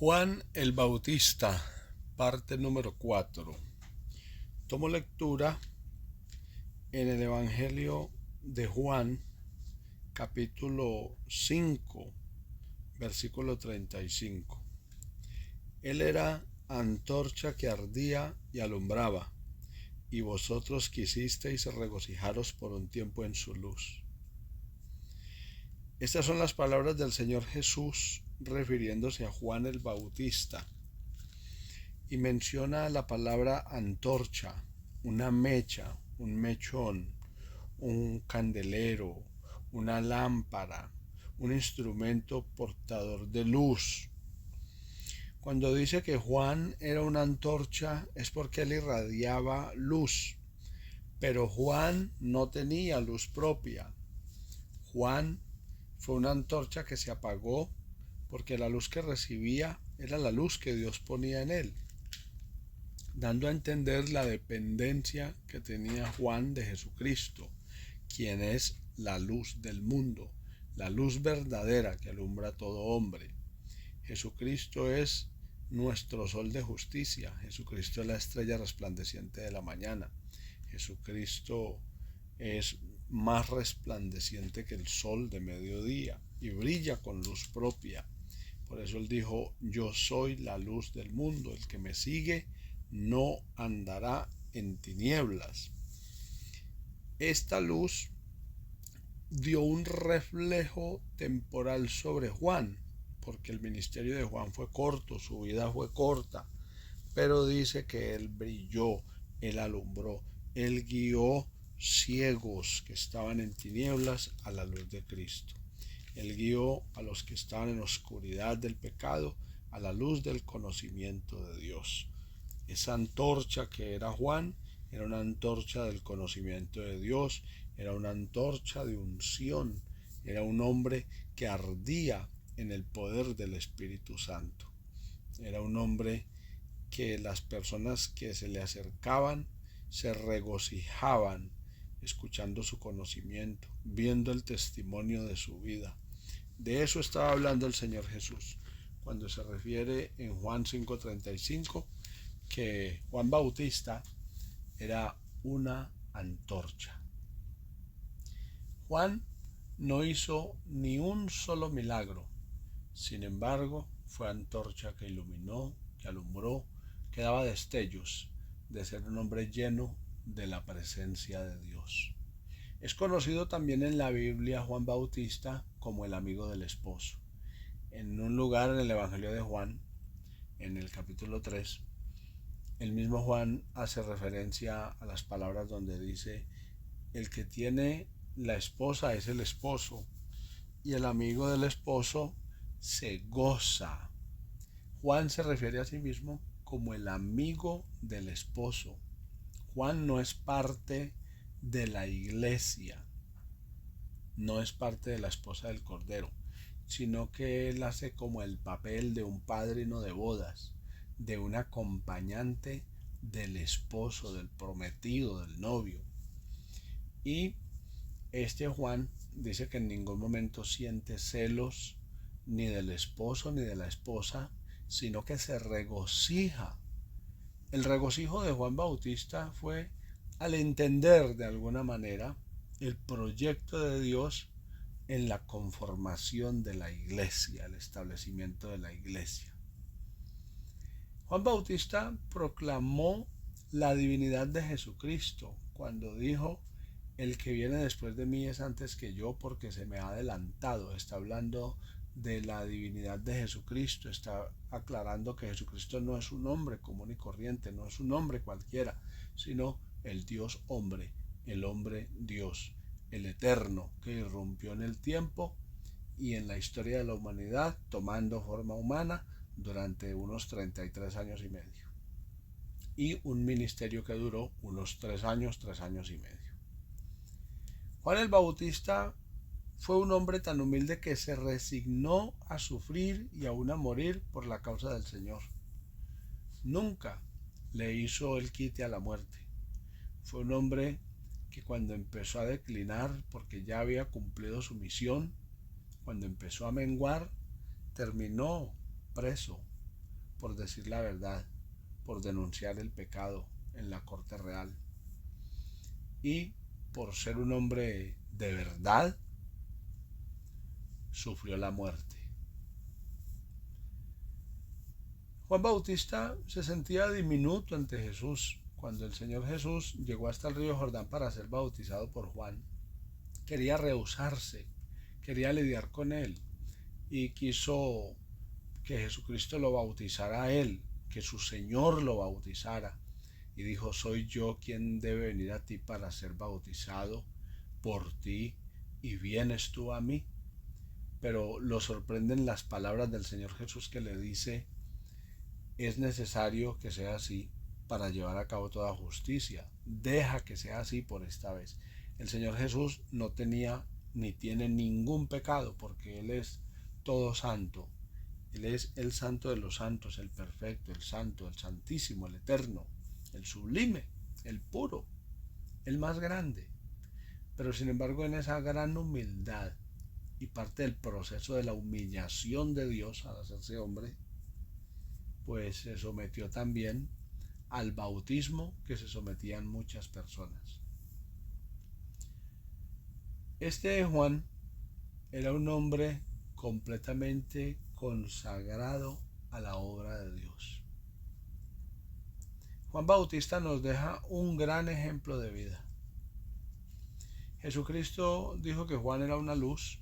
Juan el Bautista, parte número 4. Tomo lectura en el Evangelio de Juan, capítulo 5, versículo 35. Él era antorcha que ardía y alumbraba, y vosotros quisisteis regocijaros por un tiempo en su luz. Estas son las palabras del Señor Jesús refiriéndose a Juan el Bautista, y menciona la palabra antorcha, una mecha, un mechón, un candelero, una lámpara, un instrumento portador de luz. Cuando dice que Juan era una antorcha es porque él irradiaba luz, pero Juan no tenía luz propia. Juan fue una antorcha que se apagó porque la luz que recibía era la luz que Dios ponía en él, dando a entender la dependencia que tenía Juan de Jesucristo, quien es la luz del mundo, la luz verdadera que alumbra a todo hombre. Jesucristo es nuestro sol de justicia, Jesucristo es la estrella resplandeciente de la mañana, Jesucristo es más resplandeciente que el sol de mediodía y brilla con luz propia. Por eso él dijo: yo soy la luz del mundo, el que me sigue no andará en tinieblas. Esta luz dio un reflejo temporal sobre Juan, porque el ministerio de Juan fue corto, su vida fue corta, pero dice que él brilló, él alumbró, él guió ciegos que estaban en tinieblas a la luz de Cristo. Él guió a los que estaban en oscuridad del pecado a la luz del conocimiento de Dios. Esa antorcha que era Juan era una antorcha del conocimiento de Dios, era una antorcha de unción, era un hombre que ardía en el poder del Espíritu Santo. Era un hombre que las personas que se le acercaban se regocijaban escuchando su conocimiento, viendo el testimonio de su vida. De eso estaba hablando el Señor Jesús cuando se refiere en Juan 5:35 que Juan Bautista era una antorcha. Juan no hizo ni un solo milagro, sin embargo fue antorcha que iluminó, que alumbró, que daba destellos de ser un hombre lleno de la presencia de Dios. Es conocido también en la Biblia Juan Bautista como el amigo del esposo. En un lugar en el Evangelio de Juan, en el capítulo 3, el mismo Juan hace referencia a las palabras donde dice: el que tiene la esposa es el esposo, y el amigo del esposo se goza. Juan se refiere a sí mismo como el amigo del esposo. Juan no es parte de la iglesia, no es parte de la esposa del Cordero, sino que él hace como el papel de un padrino de bodas, de un acompañante del esposo, del prometido, del novio. Y este Juan dice que en ningún momento siente celos ni del esposo ni de la esposa, sino que se regocija. El regocijo de Juan Bautista fue al entender de alguna manera el proyecto de Dios en la conformación de la iglesia, el establecimiento de la iglesia. Juan Bautista proclamó la divinidad de Jesucristo cuando dijo: el que viene después de mí es antes que yo porque se me ha adelantado. Está hablando de la divinidad de Jesucristo, está aclarando que Jesucristo no es un hombre común y corriente, no es un hombre cualquiera, sino el Dios hombre, el hombre Dios, el eterno que irrumpió en el tiempo y en la historia de la humanidad tomando forma humana durante unos 33 años y medio. Y un ministerio que duró unos 3 años y medio. Juan el Bautista fue un hombre tan humilde que se resignó a sufrir y aún a morir por la causa del Señor. Nunca le hizo el quite a la muerte. Fue un hombre que cuando empezó a declinar, porque ya había cumplido su misión, cuando empezó a menguar, terminó preso, por decir la verdad, por denunciar el pecado en la corte real. Y por ser un hombre de verdad, sufrió la muerte. Juan Bautista se sentía diminuto ante Jesús. Cuando el Señor Jesús llegó hasta el río Jordán para ser bautizado por Juan, quería rehusarse, quería lidiar con él y quiso que Jesucristo lo bautizara a él, que su Señor lo bautizara. Y dijo: soy yo quien debe venir a ti para ser bautizado por ti, y vienes tú a mí. Pero lo sorprenden las palabras del Señor Jesús, que le dice: es necesario que sea así para llevar a cabo toda justicia. Deja que sea así por esta vez. El Señor Jesús no tenía ni tiene ningún pecado, porque Él es todo santo. Él es el santo de los santos, el perfecto, el santo, el santísimo, el eterno, el sublime, el puro, el más grande. Pero sin embargo, en esa gran humildad, y parte del proceso de la humillación de Dios al hacerse hombre, pues se sometió también al bautismo que se sometían muchas personas. Este Juan era un hombre completamente consagrado a la obra de Dios. Juan Bautista nos deja un gran ejemplo de vida. Jesucristo dijo que Juan era una luz,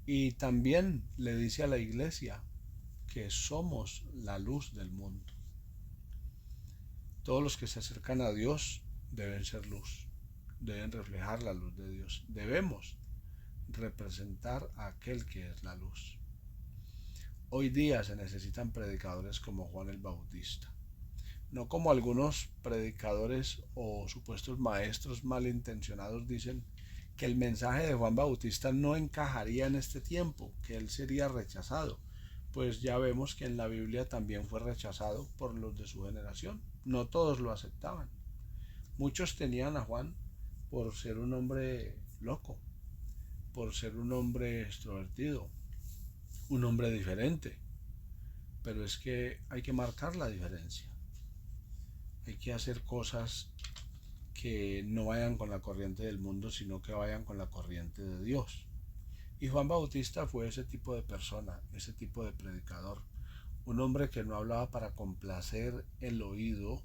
y también le dice a la iglesia que somos la luz del mundo. Todos los que se acercan a Dios deben ser luz, deben reflejar la luz de Dios. Debemos representar a aquel que es la luz. Hoy día se necesitan predicadores como Juan el Bautista, no como algunos predicadores o supuestos maestros malintencionados dicen, que el mensaje de Juan Bautista no encajaría en este tiempo, que él sería rechazado. Pues ya vemos que en la Biblia también fue rechazado por los de su generación. No todos lo aceptaban. Muchos tenían a Juan por ser un hombre loco, por ser un hombre extrovertido, un hombre diferente. Pero es que hay que marcar la diferencia. Hay que hacer cosas que no vayan con la corriente del mundo, sino que vayan con la corriente de Dios. Y Juan Bautista fue ese tipo de persona, ese tipo de predicador. Un hombre que no hablaba para complacer el oído,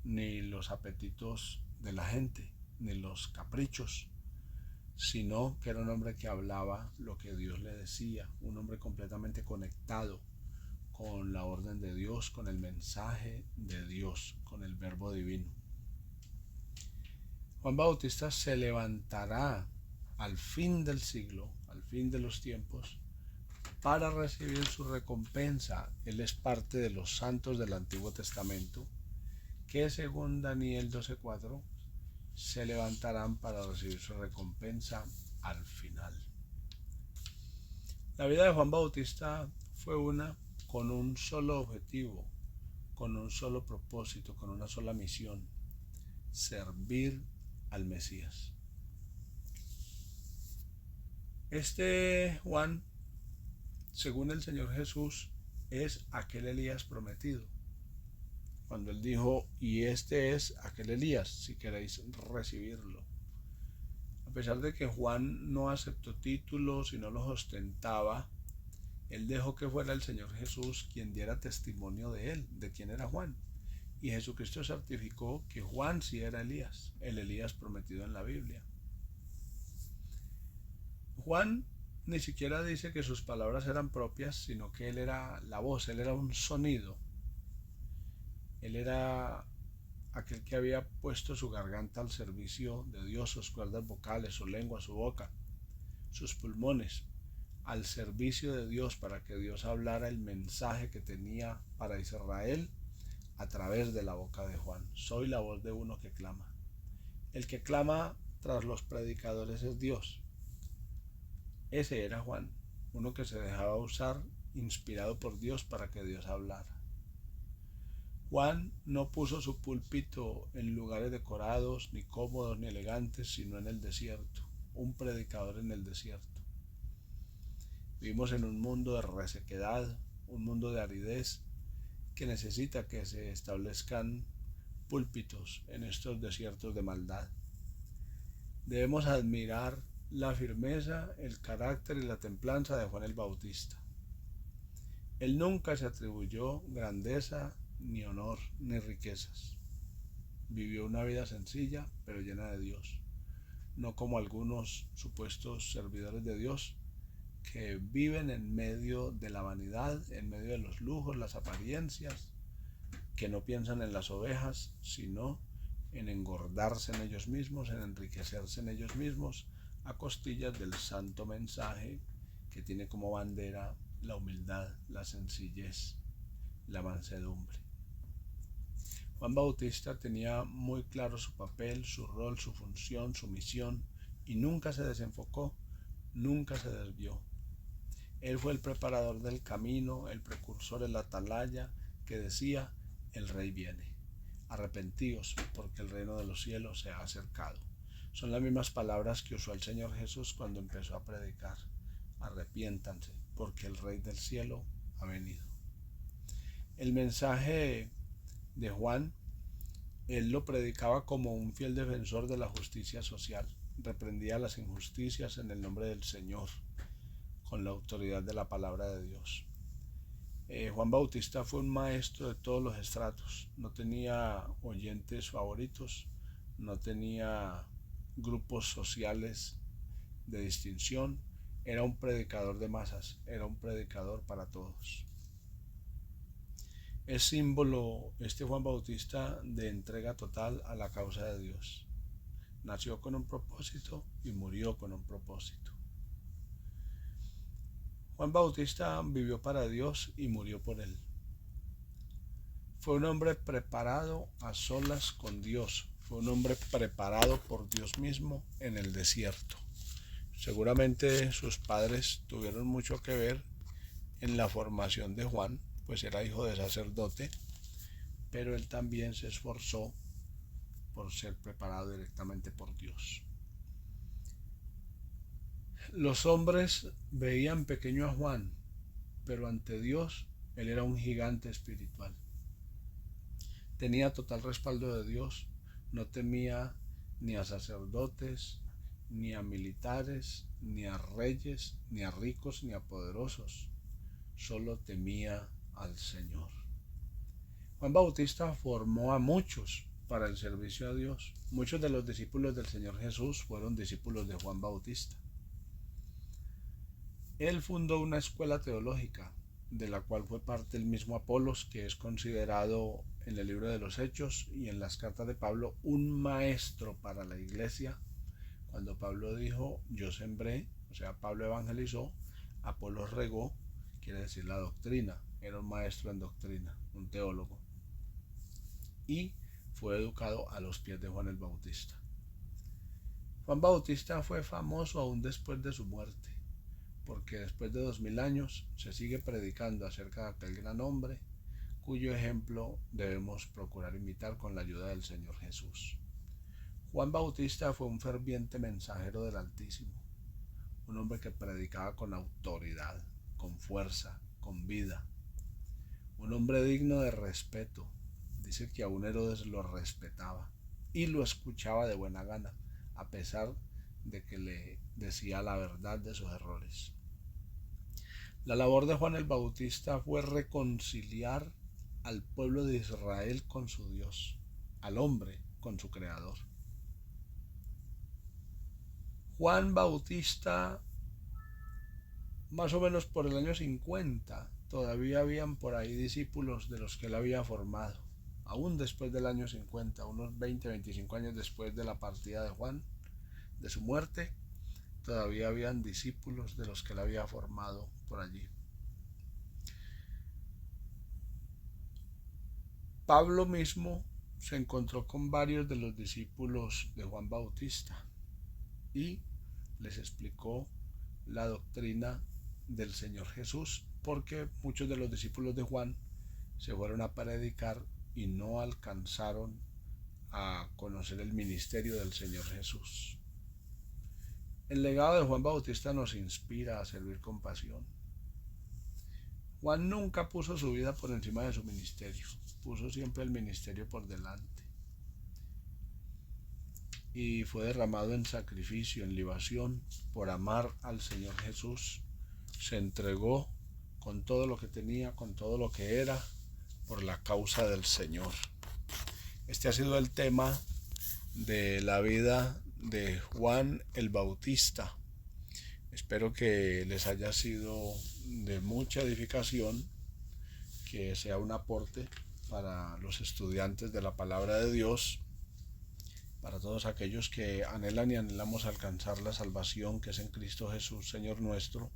ni los apetitos de la gente, ni los caprichos, sino que era un hombre que hablaba lo que Dios le decía, un hombre completamente conectado con la orden de Dios, con el mensaje de Dios, con el verbo divino. Juan Bautista se levantará al fin del siglo, al fin de los tiempos, para recibir su recompensa. Él es parte de los santos del Antiguo Testamento, que según Daniel 12:4 se levantarán para recibir su recompensa al final. La vida de Juan Bautista fue una con un solo objetivo, con un solo propósito, con una sola misión: servir al Mesías. Este Juan, según el Señor Jesús, es aquel Elías prometido. Cuando él dijo: y este es aquel Elías, si queréis recibirlo. A pesar de que Juan no aceptó títulos y no los ostentaba, él dejó que fuera el Señor Jesús quien diera testimonio de él, de quién era Juan. Y Jesucristo certificó que Juan sí era Elías, el Elías prometido en la Biblia. Juan ni siquiera dice que sus palabras eran propias, sino que él era la voz, él era un sonido. Él era aquel que había puesto su garganta al servicio de Dios, sus cuerdas vocales, su lengua, su boca, sus pulmones, al servicio de Dios, para que Dios hablara el mensaje que tenía para Israel a través de la boca de Juan. Soy la voz de uno que clama. El que clama tras los predicadores es Dios. Ese era Juan, uno que se dejaba usar, inspirado por Dios para que Dios hablara. Juan no puso su púlpito en lugares decorados, ni cómodos, ni elegantes, sino en el desierto, un predicador en el desierto. Vivimos en un mundo de resequedad, un mundo de aridez, que necesita que se establezcan púlpitos en estos desiertos de maldad. Debemos admirar la firmeza, el carácter y la templanza de Juan el Bautista. Él nunca se atribuyó grandeza, ni honor, ni riquezas. Vivió una vida sencilla, pero llena de Dios, no como algunos supuestos servidores de Dios que viven en medio de la vanidad, en medio de los lujos, las apariencias, que no piensan en las ovejas, sino en engordarse en ellos mismos, en enriquecerse en ellos mismos, a costillas del santo mensaje que tiene como bandera la humildad, la sencillez, la mansedumbre. Juan Bautista tenía muy claro su papel, su rol, su función, su misión, y nunca se desenfocó, nunca se desvió. Él fue el preparador del camino, el precursor, el atalaya, que decía: el rey viene. Arrepentíos, porque el reino de los cielos se ha acercado. Son las mismas palabras que usó el Señor Jesús cuando empezó a predicar. Arrepiéntanse, porque el rey del cielo ha venido. El mensaje de Juan, él lo predicaba como un fiel defensor de la justicia social. Reprendía las injusticias en el nombre del Señor, con la autoridad de la palabra de Dios. Juan Bautista fue un maestro de todos los estratos. No tenía oyentes favoritos, no tenía grupos sociales de distinción. Era un predicador de masas, era un predicador para todos. Es símbolo este Juan Bautista de entrega total a la causa de Dios. Nació con un propósito y murió con un propósito. Juan Bautista vivió para Dios y murió por él. Fue un hombre preparado a solas con Dios. Fue un hombre preparado por Dios mismo en el desierto. Seguramente sus padres tuvieron mucho que ver en la formación de Juan, pues era hijo de sacerdote, pero él también se esforzó por ser preparado directamente por Dios. Los hombres veían pequeño a Juan, pero ante Dios él era un gigante espiritual. Tenía total respaldo de Dios, no temía ni a sacerdotes, ni a militares, ni a reyes, ni a ricos, ni a poderosos. Solo temía al Señor. Juan Bautista formó a muchos para el servicio a Dios. Muchos de los discípulos del Señor Jesús fueron discípulos de Juan Bautista. Él fundó una escuela teológica, de la cual fue parte el mismo Apolos, que es considerado en el libro de los Hechos y en las cartas de Pablo un maestro para la iglesia. Cuando Pablo dijo: yo sembré, o sea, Pablo evangelizó, Apolos regó, quiere decir la doctrina. Era un maestro en doctrina, un teólogo. Y fue educado a los pies de Juan el Bautista. Juan Bautista fue famoso aún después de su muerte, porque después de 2000 años se sigue predicando acerca de aquel gran hombre, cuyo ejemplo debemos procurar imitar con la ayuda del Señor Jesús. Juan Bautista fue un ferviente mensajero del Altísimo, un hombre que predicaba con autoridad, con fuerza, con vida, un hombre digno de respeto. Dice que aún Herodes lo respetaba y lo escuchaba de buena gana, a pesar de que le decía la verdad de sus errores. La labor de Juan el Bautista fue reconciliar al pueblo de Israel con su Dios, al hombre con su Creador. Juan Bautista, más o menos por el año 50, todavía habían por ahí discípulos de los que él había formado. Aún después del año 50, unos 20-25 años después de la partida de Juan, de su muerte, todavía habían discípulos de los que él había formado por allí. Pablo mismo se encontró con varios de los discípulos de Juan Bautista y les explicó la doctrina del Señor Jesús, porque muchos de los discípulos de Juan se fueron a predicar y no alcanzaron a conocer el ministerio del Señor Jesús. El legado de Juan Bautista nos inspira a servir con pasión. Juan nunca puso su vida por encima de su ministerio, puso siempre el ministerio por delante. Y fue derramado en sacrificio, en libación, por amar al Señor Jesús. Se entregó con todo lo que tenía, con todo lo que era, por la causa del Señor. Este ha sido el tema de la vida de Juan el Bautista. Espero que les haya sido de mucha edificación, que sea un aporte para los estudiantes de la palabra de Dios, para todos aquellos que anhelan y anhelamos alcanzar la salvación que es en Cristo Jesús, Señor nuestro,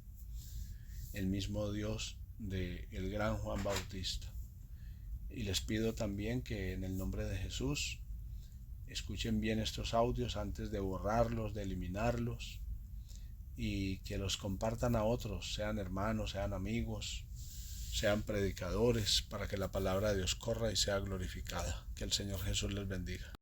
el mismo Dios del gran Juan Bautista. Y les pido también que en el nombre de Jesús escuchen bien estos audios antes de borrarlos, de eliminarlos, y que los compartan a otros, sean hermanos, sean amigos, sean predicadores, para que la palabra de Dios corra y sea glorificada. Que el Señor Jesús les bendiga.